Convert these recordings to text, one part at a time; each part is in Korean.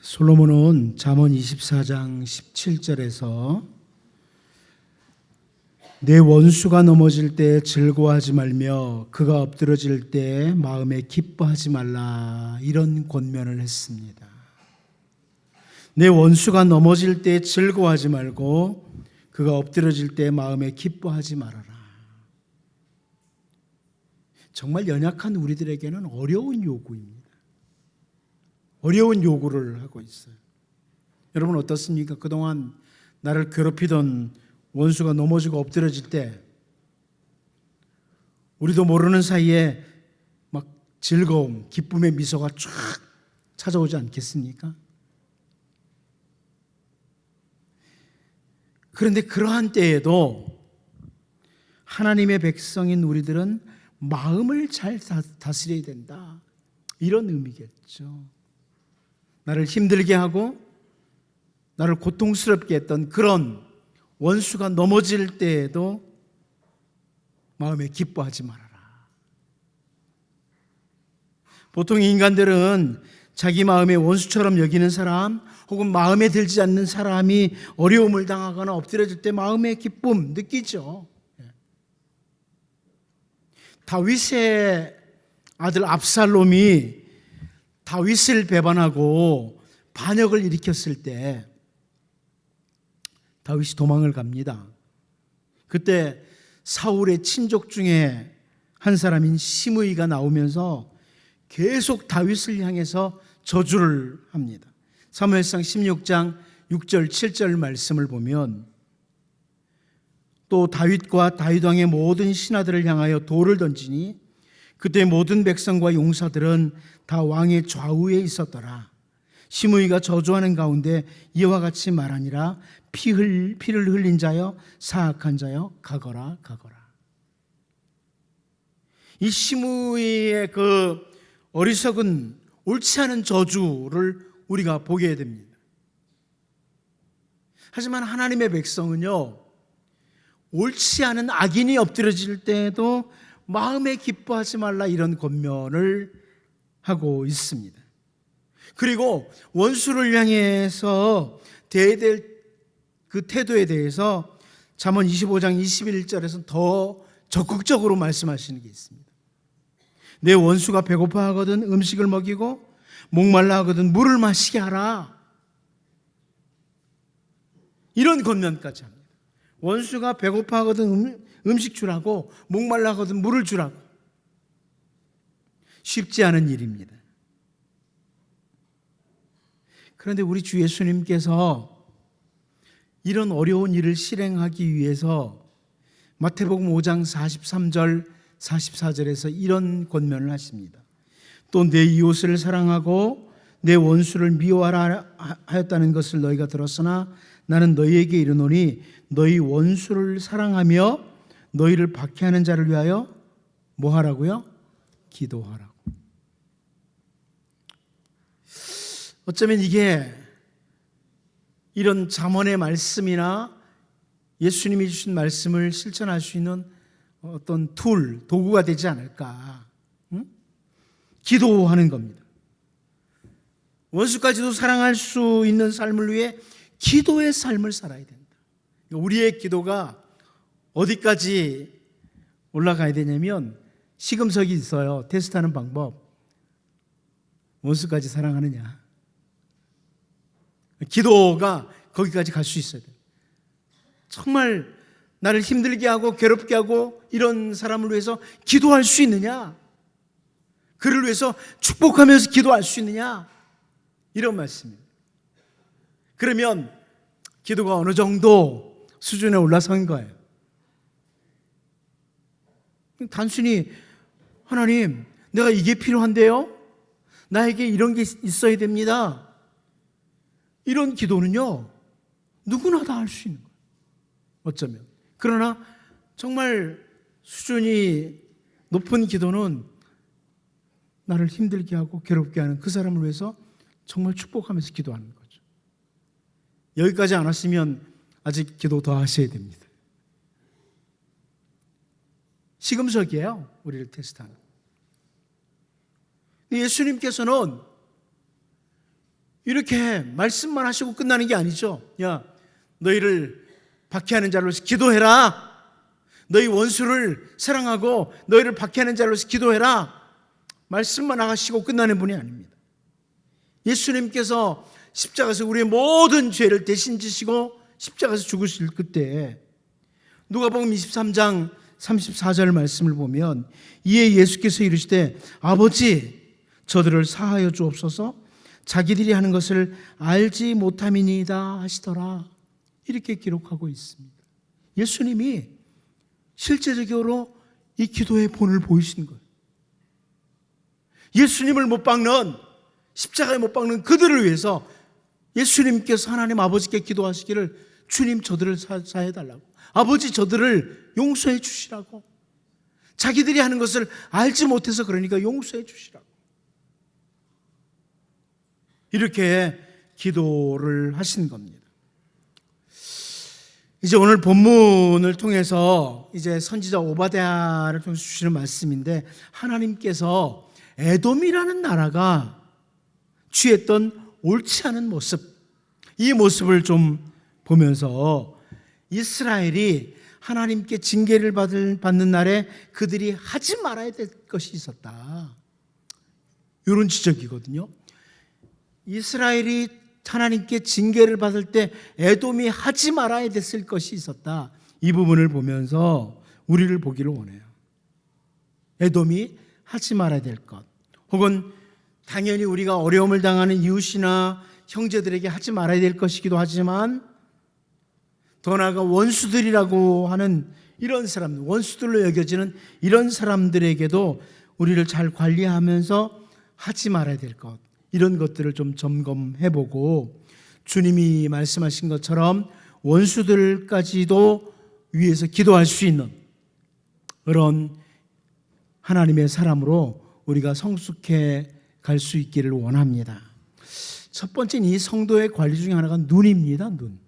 솔로몬은 잠언 24장 17절에서 내 원수가 넘어질 때 즐거워하지 말며 그가 엎드러질 때 마음에 기뻐하지 말라, 이런 권면을 했습니다. 내 원수가 넘어질 때 즐거워하지 말고 그가 엎드러질 때 마음에 기뻐하지 말아라. 정말 연약한 우리들에게는 어려운 요구입니다. 어려운 요구를 하고 있어요. 여러분 어떻습니까? 그동안 나를 괴롭히던 원수가 넘어지고 엎드러질 때 우리도 모르는 사이에 막 즐거움, 기쁨의 미소가 쫙 찾아오지 않겠습니까? 그런데 그러한 때에도 하나님의 백성인 우리들은 마음을 잘 다스려야 된다, 이런 의미겠죠. 나를 힘들게 하고 나를 고통스럽게 했던 그런 원수가 넘어질 때에도 마음에 기뻐하지 말아라. 보통 인간들은 자기 마음에 원수처럼 여기는 사람 혹은 마음에 들지 않는 사람이 어려움을 당하거나 엎드려질 때 마음의 기쁨 느끼죠. 다윗의 아들 압살롬이 다윗을 배반하고 반역을 일으켰을 때 다윗이 도망을 갑니다. 그때 사울의 친족 중에 한 사람인 시므이가 나오면서 계속 다윗을 향해서 저주를 합니다. 사무엘상 16장 6절 7절 말씀을 보면 또 다윗과 다윗 왕의 모든 신하들을 향하여 돌을 던지니 그때 모든 백성과 용사들은 다 왕의 좌우에 있었더라. 시므이가 저주하는 가운데 이와 같이 말하니라. 피를 흘린 자여, 사악한 자여, 가거라 가거라. 이 시므이의 그 어리석은 옳지 않은 저주를 우리가 보게 됩니다. 하지만 하나님의 백성은요, 옳지 않은 악인이 엎드려질 때에도 마음에 기뻐하지 말라, 이런 권면을 하고 있습니다. 그리고 원수를 향해서 대해야 될 그 태도에 대해서 잠언 25장 21절에서 더 적극적으로 말씀하시는 게 있습니다. 내 원수가 배고파하거든 음식을 먹이고 목말라 하거든 물을 마시게 하라, 이런 권면까지 합니다. 원수가 배고파하거든 음식 주라고, 목말라 하거든 물을 주라고. 쉽지 않은 일입니다. 그런데 우리 주 예수님께서 이런 어려운 일을 실행하기 위해서 마태복음 5장 43절 44절에서 이런 권면을 하십니다. 또 내 이웃을 사랑하고 내 원수를 미워하라 하였다는 것을 너희가 들었으나 나는 너희에게 이르노니 너희 원수를 사랑하며 너희를 박해하는 자를 위하여 뭐 하라고요? 기도하라고. 어쩌면 이게 이런 잠언의 말씀이나 예수님이 주신 말씀을 실천할 수 있는 어떤 도구가 되지 않을까. 기도하는 겁니다. 원수까지도 사랑할 수 있는 삶을 위해 기도의 삶을 살아야 된다. 우리의 기도가 어디까지 올라가야 되냐면 시금석이 있어요. 테스트하는 방법. 원수까지 사랑하느냐. 기도가 거기까지 갈 수 있어야 돼요. 정말 나를 힘들게 하고 괴롭게 하고 이런 사람을 위해서 기도할 수 있느냐? 그를 위해서 축복하면서 기도할 수 있느냐? 이런 말씀입니다. 그러면 기도가 어느 정도 수준에 올라선 거예요. 단순히 하나님, 내가 이게 필요한데요? 나에게 이런 게 있어야 됩니다. 이런 기도는요, 누구나 다 할 수 있는 거예요. 어쩌면. 그러나 정말 수준이 높은 기도는 나를 힘들게 하고 괴롭게 하는 그 사람을 위해서 정말 축복하면서 기도하는 거죠. 여기까지 안 왔으면 아직 기도 더 하셔야 됩니다. 시금석이에요. 우리를 테스트하는. 예수님께서는 이렇게 말씀만 하시고 끝나는 게 아니죠. 야, 너희를 박해하는 자로서 기도해라. 너희 원수를 사랑하고 너희를 박해하는 자로서 기도해라. 말씀만 하시고 끝나는 분이 아닙니다. 예수님께서 십자가에서 우리의 모든 죄를 대신 지시고 십자가에서 죽으실 그때 누가복음 23장 34절 말씀을 보면 이에 예수께서 이르시되 아버지 저들을 사하여 주옵소서 자기들이 하는 것을 알지 못함이니이다 하시더라. 이렇게 기록하고 있습니다. 예수님이 실제적으로 이 기도의 본을 보이신 거예요. 예수님을 못 박는, 십자가에 못 박는 그들을 위해서 예수님께서 하나님 아버지께 기도하시기를 주님 저들을 사해달라고, 아버지 저들을 용서해 주시라고, 자기들이 하는 것을 알지 못해서 그러니까 용서해 주시라고 이렇게 기도를 하신 겁니다. 이제 오늘 본문을 통해서 이제 선지자 오바댜를 통해서 주시는 말씀인데, 하나님께서 에돔이라는 나라가 취했던 옳지 않은 모습, 이 모습을 좀 보면서 이스라엘이 하나님께 징계를 받는 날에 그들이 하지 말아야 될 것이 있었다, 이런 지적이거든요. 이스라엘이 하나님께 징계를 받을 때 에돔이 하지 말아야 됐을 것이 있었다, 이 부분을 보면서 우리를 보기를 원해요. 에돔이 하지 말아야 될 것, 혹은 당연히 우리가 어려움을 당하는 이웃이나 형제들에게 하지 말아야 될 것이기도 하지만, 더 나아가 원수들이라고 하는 이런 사람들, 원수들로 여겨지는 이런 사람들에게도 우리를 잘 관리하면서 하지 말아야 될 것, 이런 것들을 좀 점검해보고, 주님이 말씀하신 것처럼 원수들까지도 위해서 기도할 수 있는 그런 하나님의 사람으로 우리가 성숙해 갈 수 있기를 원합니다. 첫 번째는 이 성도의 관리 중에 하나가 눈입니다. 눈.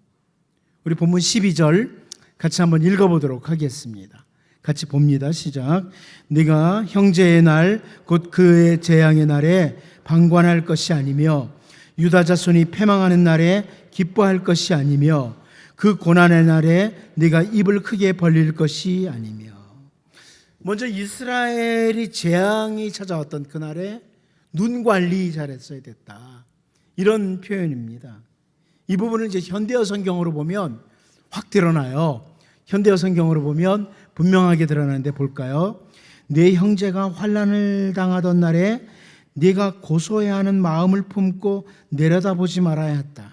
우리 본문 12절 같이 한번 읽어보도록 하겠습니다. 같이 봅니다. 시작. 네가 형제의 날 곧 그의 재앙의 날에 방관할 것이 아니며 유다 자손이 패망하는 날에 기뻐할 것이 아니며 그 고난의 날에 네가 입을 크게 벌릴 것이 아니며. 먼저 이스라엘이 재앙이 찾아왔던 그날에 눈 관리 잘했어야 됐다, 이런 표현입니다. 이 부분은 이제 현대어 성경으로 보면 확 드러나요. 현대어 성경으로 보면 분명하게 드러나는데 볼까요? 네 형제가 환난을 당하던 날에 네가 고소해야 하는 마음을 품고 내려다보지 말아야 했다.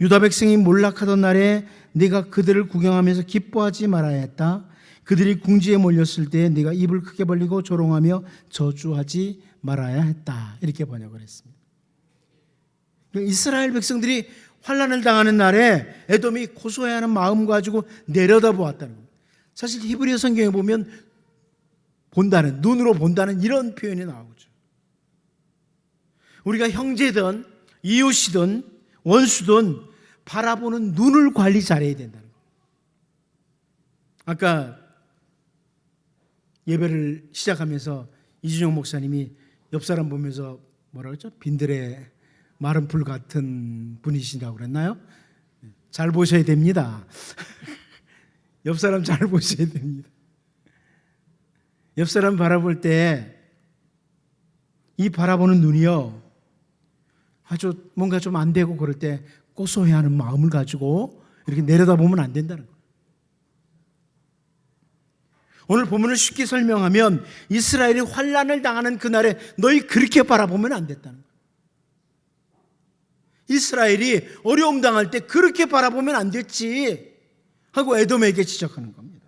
유다 백성이 몰락하던 날에 네가 그들을 구경하면서 기뻐하지 말아야 했다. 그들이 궁지에 몰렸을 때 네가 입을 크게 벌리고 조롱하며 저주하지 말아야 했다. 이렇게 번역을 했습니다. 이스라엘 백성들이 환난을 당하는 날에 에돔이 고소해야 하는 마음 가지고 내려다보았다는 겁니다. 사실 히브리어 성경에 보면 본다는, 눈으로 본다는 이런 표현이 나오죠. 우리가 형제든 이웃이든 원수든 바라보는 눈을 관리 잘해야 된다는 거예요. 아까 예배를 시작하면서 이준영 목사님이 옆 사람 보면서 뭐라 그랬죠? 빈들의 마른 풀 같은 분이시라고 그랬나요? 잘 보셔야 됩니다. 옆 사람 잘 보셔야 됩니다. 옆 사람 바라볼 때 이 바라보는 눈이요, 아주 뭔가 좀 안 되고 그럴 때 고소해하는 마음을 가지고 이렇게 내려다보면 안 된다는 거예요. 오늘 본문을 쉽게 설명하면 이스라엘이 환난을 당하는 그날에 너희 그렇게 바라보면 안 됐다는 거예요. 이스라엘이 어려움 당할 때 그렇게 바라보면 안 됐지 하고 에돔에게 지적하는 겁니다.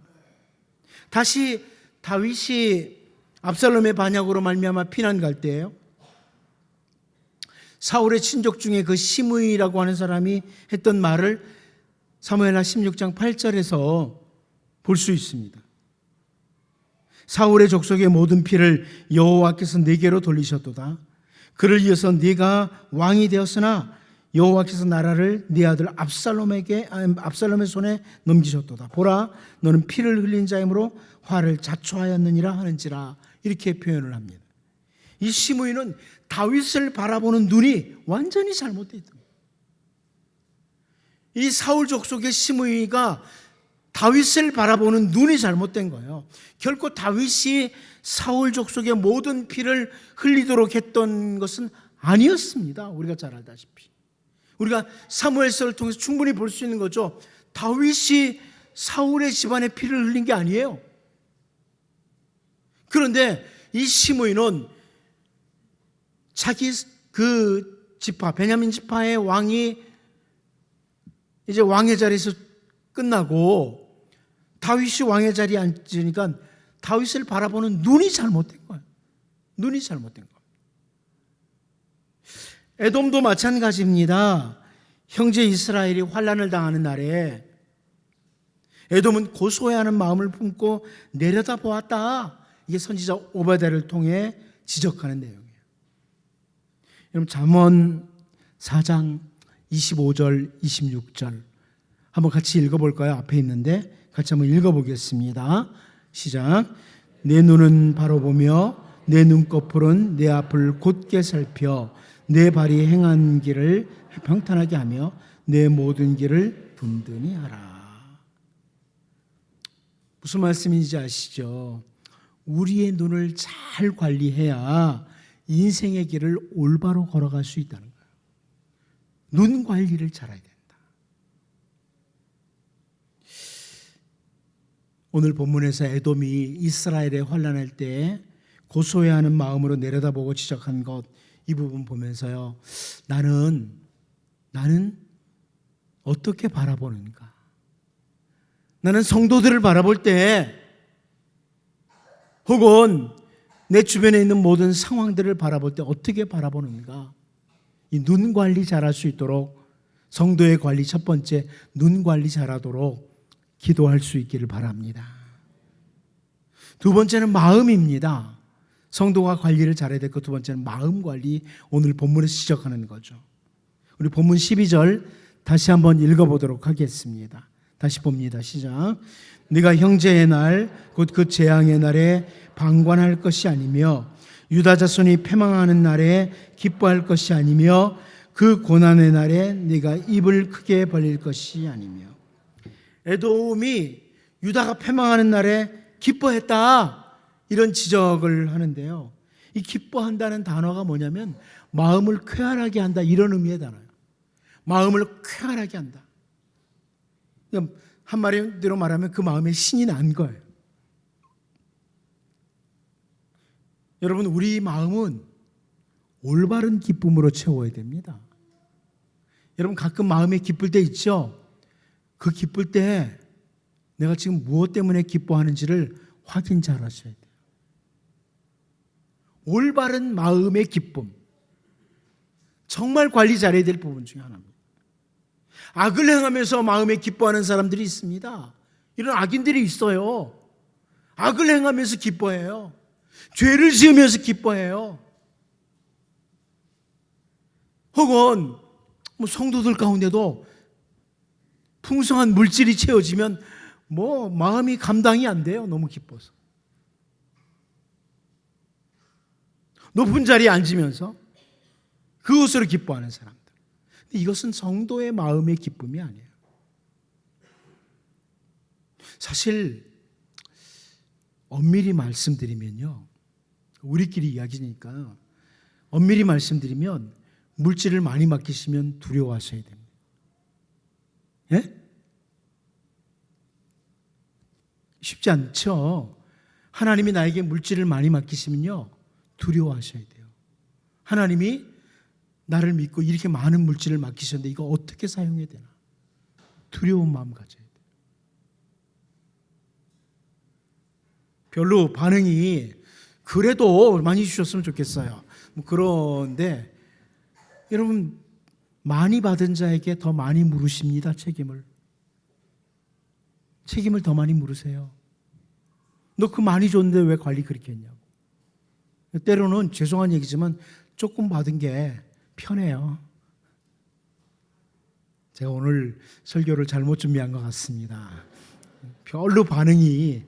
다시 다윗이 압살롬의 반역으로 말미암아 피난 갈 때예요. 사울의 친족 중에 그 시므이라고 하는 사람이 했던 말을 사무엘하 16장 8절에서 볼 수 있습니다. 사울의 족속의 모든 피를 여호와께서 네게로 돌리셨도다. 그를 이어서 네가 왕이 되었으나 여호와께서 나라를 네 아들 압살롬의 손에 넘기셨도다. 보라, 너는 피를 흘린 자이므로 화를 자초하였느니라 하는지라, 이렇게 표현을 합니다. 이 시므이는 다윗을 바라보는 눈이 완전히 잘못되어 있던 거예요. 이 사울 족속의 시므이가 다윗을 바라보는 눈이 잘못된 거예요. 결코 다윗이 사울 족속의 모든 피를 흘리도록 했던 것은 아니었습니다. 우리가 잘 알다시피. 우리가 사무엘서를 통해서 충분히 볼 수 있는 거죠. 다윗이 사울의 집안의 피를 흘린 게 아니에요. 그런데 이 시므이는 자기 그 지파, 베냐민 지파의 왕이 이제 왕의 자리에서 끝나고 다윗이 왕의 자리에 앉으니까 다윗을 바라보는 눈이 잘못된 거예요. 눈이 잘못된 거예요. 에돔도 마찬가지입니다. 형제 이스라엘이 환난을 당하는 날에 에돔은 고소해하는 마음을 품고 내려다보았다. 이게 선지자 오바댜를 통해 지적하는 내용이에요. 여러분 잠언 4장 25절 26절 한번 같이 읽어볼까요? 앞에 있는데 같이 한번 읽어보겠습니다. 시작. 내 눈은 바로 보며 내 눈꺼풀은 내 앞을 곧게 살펴 내 발이 행한 길을 평탄하게 하며 내 모든 길을 든든히 하라. 무슨 말씀인지 아시죠? 우리의 눈을 잘 관리해야 인생의 길을 올바로 걸어갈 수 있다는 거예요. 눈 관리를 잘해야 된다. 오늘 본문에서 에돔이 이스라엘에 환난할 때 고소해하는 마음으로 내려다보고 지적한 것, 이 부분 보면서요, 나는 어떻게 바라보는가? 나는 성도들을 바라볼 때 혹은 내 주변에 있는 모든 상황들을 바라볼 때 어떻게 바라보는가? 이 눈 관리 잘할 수 있도록, 성도의 관리 첫 번째 눈 관리 잘하도록 기도할 수 있기를 바랍니다. 두 번째는 마음입니다. 성도가 관리를 잘해야 될 것 두 번째는 마음 관리, 오늘 본문에서 지적하는 거죠. 우리 본문 12절 다시 한번 읽어보도록 하겠습니다. 다시 봅니다. 시작. 네가 형제의 날 곧 그 재앙의 날에 방관할 것이 아니며 유다 자손이 패망하는 날에 기뻐할 것이 아니며 그 고난의 날에 네가 입을 크게 벌릴 것이 아니며. 에돔이 유다가 패망하는 날에 기뻐했다, 이런 지적을 하는데요, 이 기뻐한다는 단어가 뭐냐면 마음을 쾌활하게 한다, 이런 의미의 단어예요. 마음을 쾌활하게 한다. 한마디로 말하면 그 마음에 신이 난 거예요. 여러분, 우리 마음은 올바른 기쁨으로 채워야 됩니다. 여러분, 가끔 마음에 기쁠 때 있죠? 그 기쁠 때 내가 지금 무엇 때문에 기뻐하는지를 확인 잘 하셔야 돼요. 올바른 마음의 기쁨, 정말 관리 잘해야 될 부분 중에 하나입니다. 악을 행하면서 마음에 기뻐하는 사람들이 있습니다. 이런 악인들이 있어요. 악을 행하면서 기뻐해요. 죄를 지으면서 기뻐해요. 혹은 성도들 가운데도 풍성한 물질이 채워지면 마음이 감당이 안 돼요. 너무 기뻐서. 높은 자리에 앉으면서 그것으로 기뻐하는 사람들. 근데 이것은 성도의 마음의 기쁨이 아니에요. 사실 엄밀히 말씀드리면요, 우리끼리 이야기니까 엄밀히 말씀드리면 물질을 많이 맡기시면 두려워하셔야 됩니다. 예? 쉽지 않죠. 하나님이 나에게 물질을 많이 맡기시면요, 두려워하셔야 돼요. 하나님이 나를 믿고 이렇게 많은 물질을 맡기셨는데 이거 어떻게 사용해야 되나? 두려운 마음 가져야 돼요. 별로 반응이 그래도 많이 주셨으면 좋겠어요. 그런데 여러분, 많이 받은 자에게 더 많이 물으십니다. 책임을 더 많이 물으세요. 너 그 많이 줬는데 왜 관리 그렇게 했냐고. 때로는 죄송한 얘기지만 조금 받은 게 편해요. 제가 오늘 설교를 잘못 준비한 것 같습니다. 별로 반응이,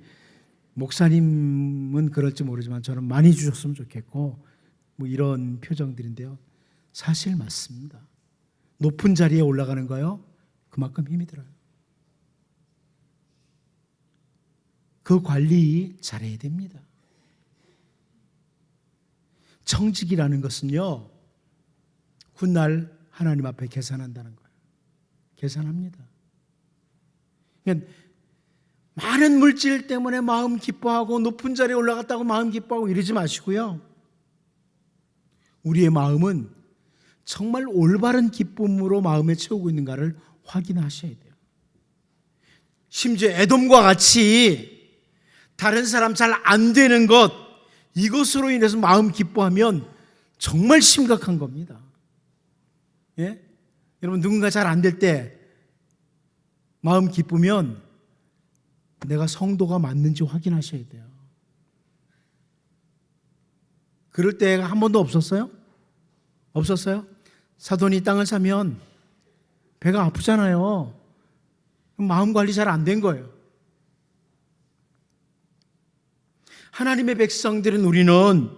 목사님은 그럴지 모르지만 저는 많이 주셨으면 좋겠고 이런 표정들인데요. 사실 맞습니다. 높은 자리에 올라가는 거요, 그만큼 힘이 들어요. 그 관리 잘해야 됩니다. 청직이라는 것은요, 훗날 하나님 앞에 계산한다는 거예요. 계산합니다. 그러니까 많은 물질 때문에 마음 기뻐하고 높은 자리에 올라갔다고 마음 기뻐하고 이러지 마시고요. 우리의 마음은 정말 올바른 기쁨으로 마음에 채우고 있는가를 확인하셔야 돼요. 심지어 에돔과 같이 다른 사람 잘 안 되는 것, 이것으로 인해서 마음 기뻐하면 정말 심각한 겁니다. 예? 여러분, 누군가 잘 안 될 때 마음 기쁘면 내가 성도가 맞는지 확인하셔야 돼요. 그럴 때가 한 번도 없었어요? 없었어요? 사돈이 땅을 사면 배가 아프잖아요. 마음 관리 잘 안 된 거예요. 하나님의 백성들은, 우리는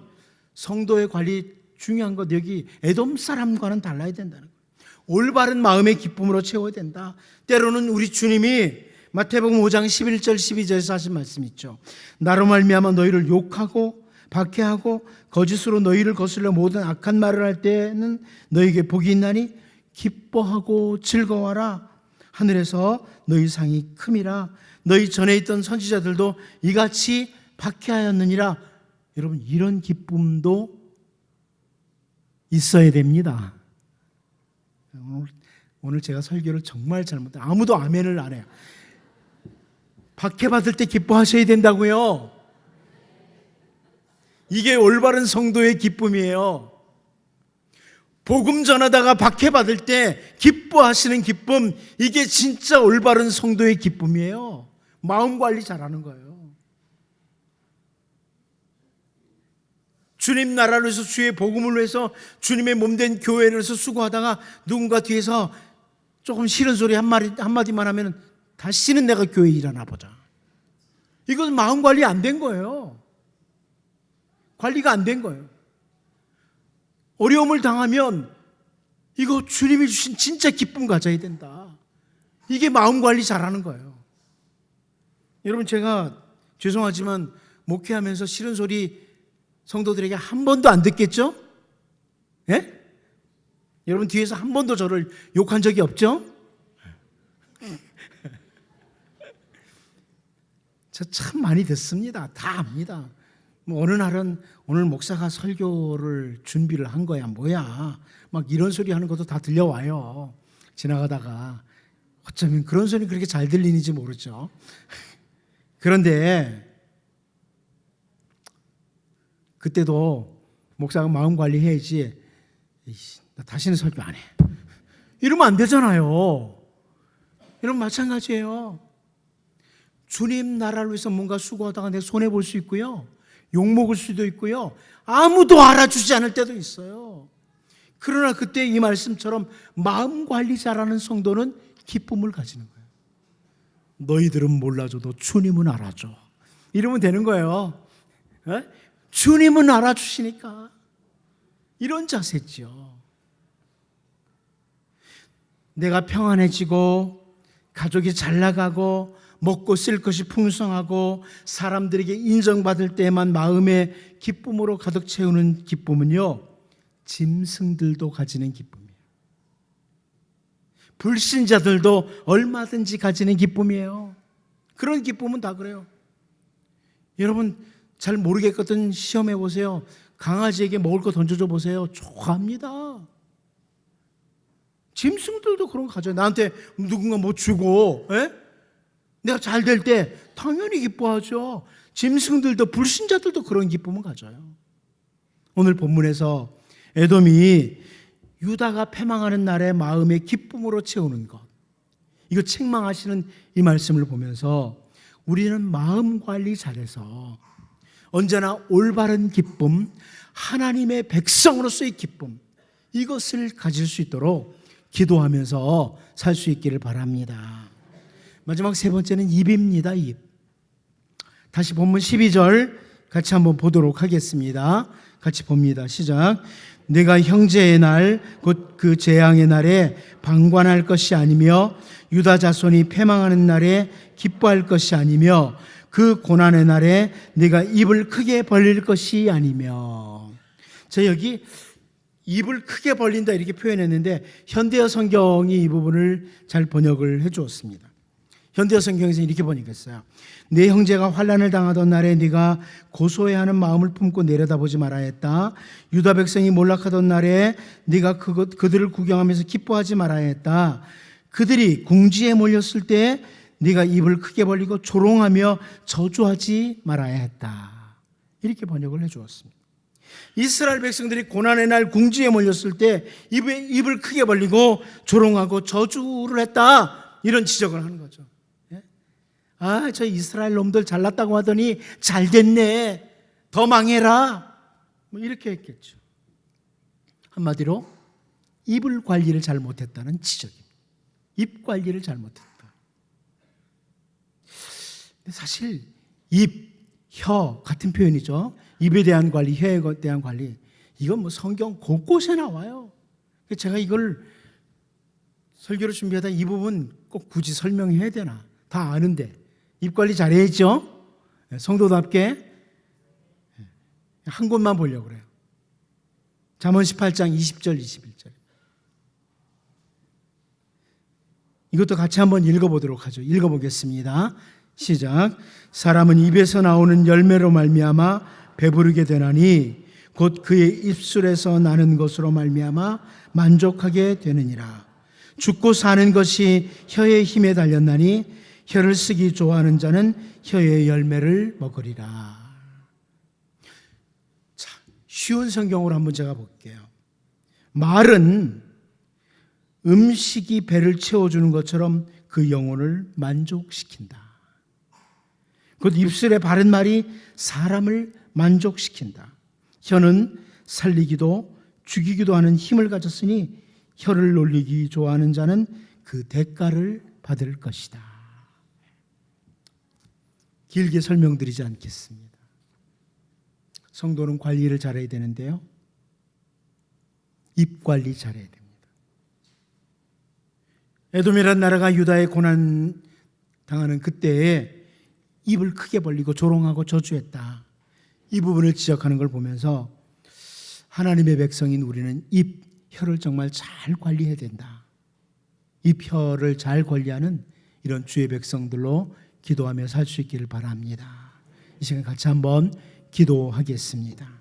성도의 관리 중요한 것, 여기 에돔 사람과는 달라야 된다는 거예요. 올바른 마음의 기쁨으로 채워야 된다. 때로는 우리 주님이 마태복음 5장 11절 12절에서 하신 말씀 있죠. 나로 말미암아 너희를 욕하고 박해하고 거짓으로 너희를 거슬려 모든 악한 말을 할 때는 너희에게 복이 있나니 기뻐하고 즐거워하라. 하늘에서 너희 상이 큼이라. 너희 전에 있던 선지자들도 이같이 박해하였느니라. 여러분, 이런 기쁨도 있어야 됩니다. 오늘 제가 설교를 정말 잘못해요. 아무도 아멘을 안 해요. 박해받을 때 기뻐하셔야 된다고요. 이게 올바른 성도의 기쁨이에요. 복음 전하다가 박해받을 때 기뻐하시는 기쁨, 이게 진짜 올바른 성도의 기쁨이에요. 마음 관리 잘하는 거예요. 주님 나라를 위해서, 주의 복음을 위해서, 주님의 몸된 교회를 위해서 수고하다가 누군가 뒤에서 조금 싫은 소리 한마디만 하면 다시는 내가 교회에 일하나 보자. 이건 마음 관리 안 된 거예요. 관리가 안 된 거예요. 어려움을 당하면 이거 주님이 주신 진짜 기쁨 가져야 된다. 이게 마음 관리 잘하는 거예요. 여러분, 제가 죄송하지만 목회하면서 싫은 소리 성도들에게 한 번도 안 듣겠죠? 예? 여러분, 뒤에서 한 번도 저를 욕한 적이 없죠? 저 참 많이 듣습니다. 다 압니다. 뭐 어느 날은 오늘 목사가 설교를 준비를 한 거야, 뭐야, 막 이런 소리 하는 것도 다 들려와요. 지나가다가. 어쩌면 그런 소리 그렇게 잘 들리는지 모르죠. 그런데 그때도 목사가 마음 관리해야지, 나 다시는 설교 안 해, 이러면 안 되잖아요. 여러분, 마찬가지예요. 주님 나라를 위해서 뭔가 수고하다가 내 손해볼 수 있고요, 욕먹을 수도 있고요, 아무도 알아주지 않을 때도 있어요. 그러나 그때 이 말씀처럼 마음 관리 잘하는 성도는 기쁨을 가지는 거예요. 너희들은 몰라줘도 주님은 알아줘, 이러면 되는 거예요. 주님은 알아주시니까. 이런 자세죠. 내가 평안해지고 가족이 잘 나가고 먹고 쓸 것이 풍성하고 사람들에게 인정받을 때만 마음의 기쁨으로 가득 채우는 기쁨은요, 짐승들도 가지는 기쁨이에요. 불신자들도 얼마든지 가지는 기쁨이에요. 그런 기쁨은 다 그래요. 여러분, 잘 모르겠거든 시험해 보세요. 강아지에게 먹을 거 던져줘 보세요. 좋아합니다. 짐승들도 그런 거 가져요. 나한테 누군가 뭐 주고, 내가 잘 될 때 당연히 기뻐하죠. 짐승들도, 불신자들도 그런 기쁨을 가져요. 오늘 본문에서 에돔이 유다가 패망하는 날에 마음의 기쁨으로 채우는 것, 이거 책망하시는 이 말씀을 보면서 우리는 마음 관리 잘해서 언제나 올바른 기쁨, 하나님의 백성으로서의 기쁨, 이것을 가질 수 있도록 기도하면서 살 수 있기를 바랍니다. 마지막 세 번째는 입입니다. 입. 다시 본문 12절 같이 한번 보도록 하겠습니다. 같이 봅니다. 시작. 내가 형제의 날 곧 그 재앙의 날에 방관할 것이 아니며 유다 자손이 패망하는 날에 기뻐할 것이 아니며 그 고난의 날에 내가 입을 크게 벌릴 것이 아니며. 자, 여기 입을 크게 벌린다 이렇게 표현했는데 현대어 성경이 이 부분을 잘 번역을 해 주었습니다. 현대어 성경에서 이렇게 번역했어요. 내 형제가 환난을 당하던 날에 네가 고소해하는 마음을 품고 내려다보지 말아야 했다. 유다 백성이 몰락하던 날에 네가 그들을 구경하면서 기뻐하지 말아야 했다. 그들이 궁지에 몰렸을 때 네가 입을 크게 벌리고 조롱하며 저주하지 말아야 했다. 이렇게 번역을 해 주었습니다. 이스라엘 백성들이 고난의 날 궁지에 몰렸을 때 입을 크게 벌리고 조롱하고 저주를 했다. 이런 지적을 하는 거죠. 아, 저 이스라엘 놈들 잘났다고 하더니 잘 됐네. 더 망해라. 뭐 이렇게 했겠죠. 한마디로 입을 관리를 잘못했다는 지적입니다. 입 관리를 잘못했다. 사실 입, 혀 같은 표현이죠. 입에 대한 관리, 혀에 대한 관리. 이건 뭐 성경 곳곳에 나와요. 제가 이걸 설교를 준비하다 이 부분 꼭 굳이 설명해야 되나? 다 아는데. 입 관리 잘해야죠. 성도답게 한 곳만 보려고 그래요. 잠언 18장 20절 21절. 이것도 같이 한번 읽어보도록 하죠. 읽어보겠습니다. 시작. 사람은 입에서 나오는 열매로 말미암아 배부르게 되나니 곧 그의 입술에서 나는 것으로 말미암아 만족하게 되느니라. 죽고 사는 것이 혀의 힘에 달렸나니 혀를 쓰기 좋아하는 자는 혀의 열매를 먹으리라. 자, 쉬운 성경으로 한번 제가 볼게요. 말은 음식이 배를 채워주는 것처럼 그 영혼을 만족시킨다. 곧 입술에 바른 말이 사람을 만족시킨다. 혀는 살리기도 죽이기도 하는 힘을 가졌으니 혀를 놀리기 좋아하는 자는 그 대가를 받을 것이다. 길게 설명드리지 않겠습니다. 성도는 관리를 잘해야 되는데요. 입 관리 잘해야 됩니다. 에돔이라는 나라가 유다의 고난 당하는 그때에 입을 크게 벌리고 조롱하고 저주했다. 이 부분을 지적하는 걸 보면서 하나님의 백성인 우리는 입, 혀를 정말 잘 관리해야 된다. 입, 혀를 잘 관리하는 이런 주의 백성들로 기도하며 살 수 있기를 바랍니다. 이 시간 같이 한번 기도하겠습니다.